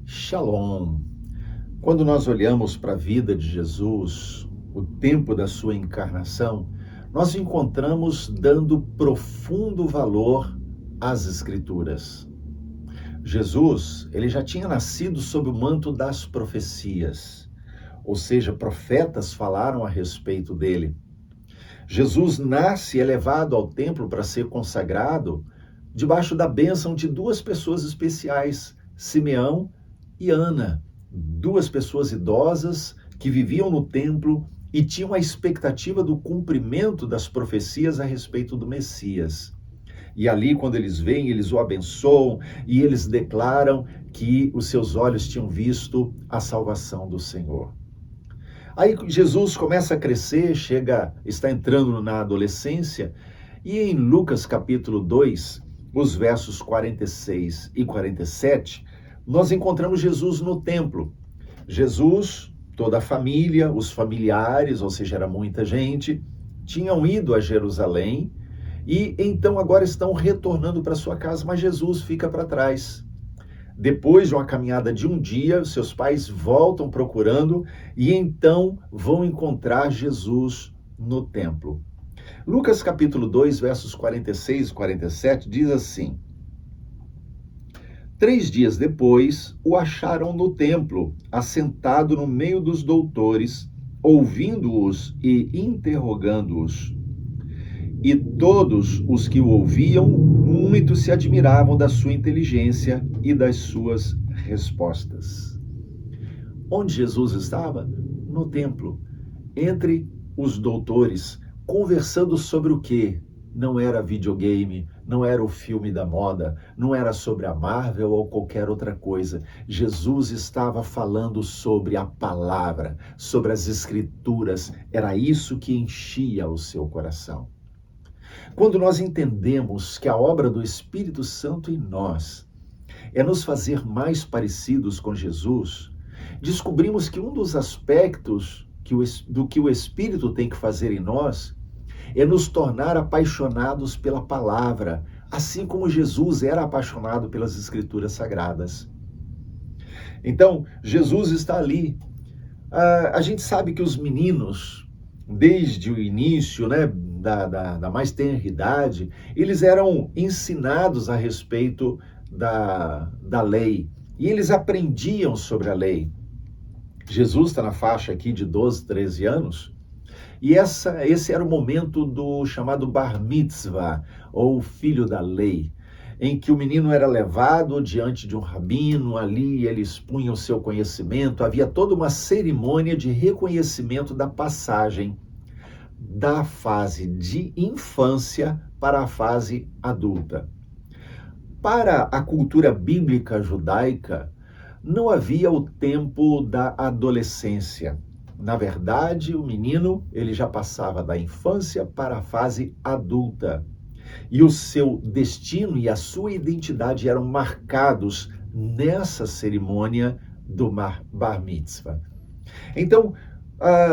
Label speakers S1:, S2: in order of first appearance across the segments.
S1: Shalom. Quando nós olhamos para a vida de Jesus, o tempo da sua encarnação, nós encontramos dando profundo valor às Escrituras. Jesus, ele já tinha nascido sob o manto das profecias, ou seja, profetas falaram a respeito dele. Jesus nasce e é levado ao templo para ser consagrado debaixo da bênção de duas pessoas especiais, Simeão e Ana, duas pessoas idosas que viviam no templo e tinham a expectativa do cumprimento das profecias a respeito do Messias. E ali, quando eles vêm, eles o abençoam e eles declaram que os seus olhos tinham visto a salvação do Senhor. Aí Jesus começa a crescer, está entrando na adolescência, e em Lucas capítulo 2, os versos 46 e 47, nós encontramos Jesus no templo. Jesus, toda a família, os familiares, ou seja, era muita gente, tinham ido a Jerusalém e então agora estão retornando para sua casa, mas Jesus fica para trás. Depois de uma caminhada de um dia, seus pais voltam procurando e então vão encontrar Jesus no templo. Lucas capítulo 2, versos 46 e 47 diz assim: 3 dias depois, o acharam no templo, assentado no meio dos doutores, ouvindo-os e interrogando-os. E todos os que o ouviam, muito se admiravam da sua inteligência e das suas respostas. Onde Jesus estava? No templo, entre os doutores, conversando sobre o quê? Não era videogame, não era o filme da moda, não era sobre a Marvel ou qualquer outra coisa. Jesus estava falando sobre a palavra, sobre as Escrituras. Era isso que enchia o seu coração. Quando nós entendemos que a obra do Espírito Santo em nós é nos fazer mais parecidos com Jesus, descobrimos que um dos aspectos do que o Espírito tem que fazer em nós é nos tornar apaixonados pela palavra, assim como Jesus era apaixonado pelas Escrituras Sagradas. Então, Jesus está ali. A gente sabe que os meninos, desde o início, da mais tenra idade, eles eram ensinados a respeito da lei, e eles aprendiam sobre a lei. Jesus está na faixa aqui de 12, 13 anos, e esse era o momento do chamado Bar Mitzvah, ou filho da lei, em que o menino era levado diante de um rabino, ali ele expunha o seu conhecimento, havia toda uma cerimônia de reconhecimento da passagem da fase de infância para a fase adulta. Para a cultura bíblica judaica, não havia o tempo da adolescência. Na verdade, o menino, ele já passava da infância para a fase adulta. E o seu destino e a sua identidade eram marcados nessa cerimônia do Bar Mitzvah. Então,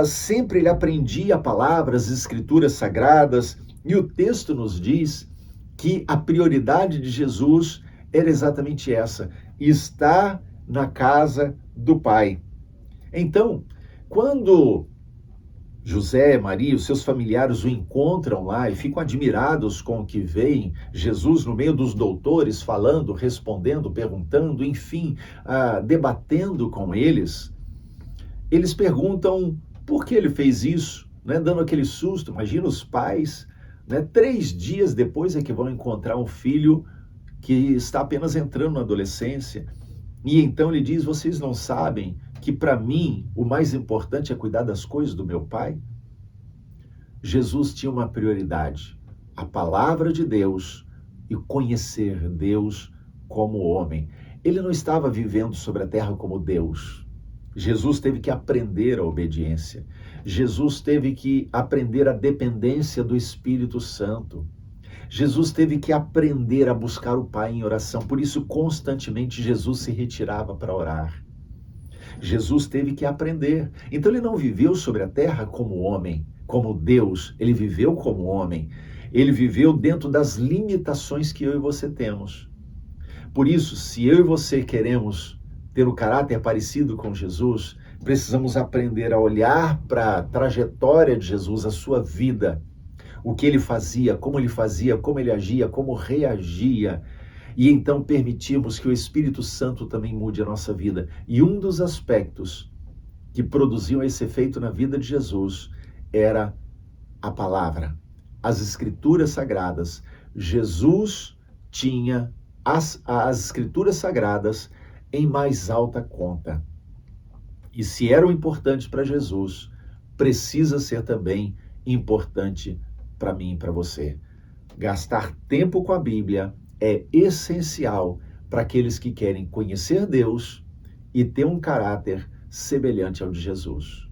S1: sempre ele aprendia a palavra, as Escrituras Sagradas, e o texto nos diz que a prioridade de Jesus era exatamente essa: estar na casa do Pai. Então, quando José, Maria, os seus familiares o encontram lá e ficam admirados com o que veem, Jesus no meio dos doutores, falando, respondendo, perguntando, enfim, debatendo com eles perguntam por que ele fez isso, dando aquele susto. Imagina os pais, 3 dias depois é que vão encontrar um filho que está apenas entrando na adolescência. E então ele diz: vocês não sabem que para mim o mais importante é cuidar das coisas do meu pai? Jesus tinha uma prioridade: a palavra de Deus e conhecer Deus como homem. Ele não estava vivendo sobre a terra como Deus. Jesus teve que aprender a obediência. Jesus teve que aprender a dependência do Espírito Santo. Jesus teve que aprender a buscar o Pai em oração. Por isso, constantemente, Jesus se retirava para orar. Jesus teve que aprender. Então, ele não viveu sobre a terra como homem, como Deus. Ele viveu como homem. Ele viveu dentro das limitações que eu e você temos. Por isso, se eu e você queremos ter o caráter parecido com Jesus, precisamos aprender a olhar para a trajetória de Jesus, a sua vida, o que ele fazia, como ele agia, como reagia, e então permitirmos que o Espírito Santo também mude a nossa vida. E um dos aspectos que produziam esse efeito na vida de Jesus era a palavra, as Escrituras Sagradas. Jesus tinha as Escrituras Sagradas em mais alta conta. E se eram importantes para Jesus, precisa ser também importante para mim e para você. Gastar tempo com a Bíblia é essencial para aqueles que querem conhecer Deus e ter um caráter semelhante ao de Jesus.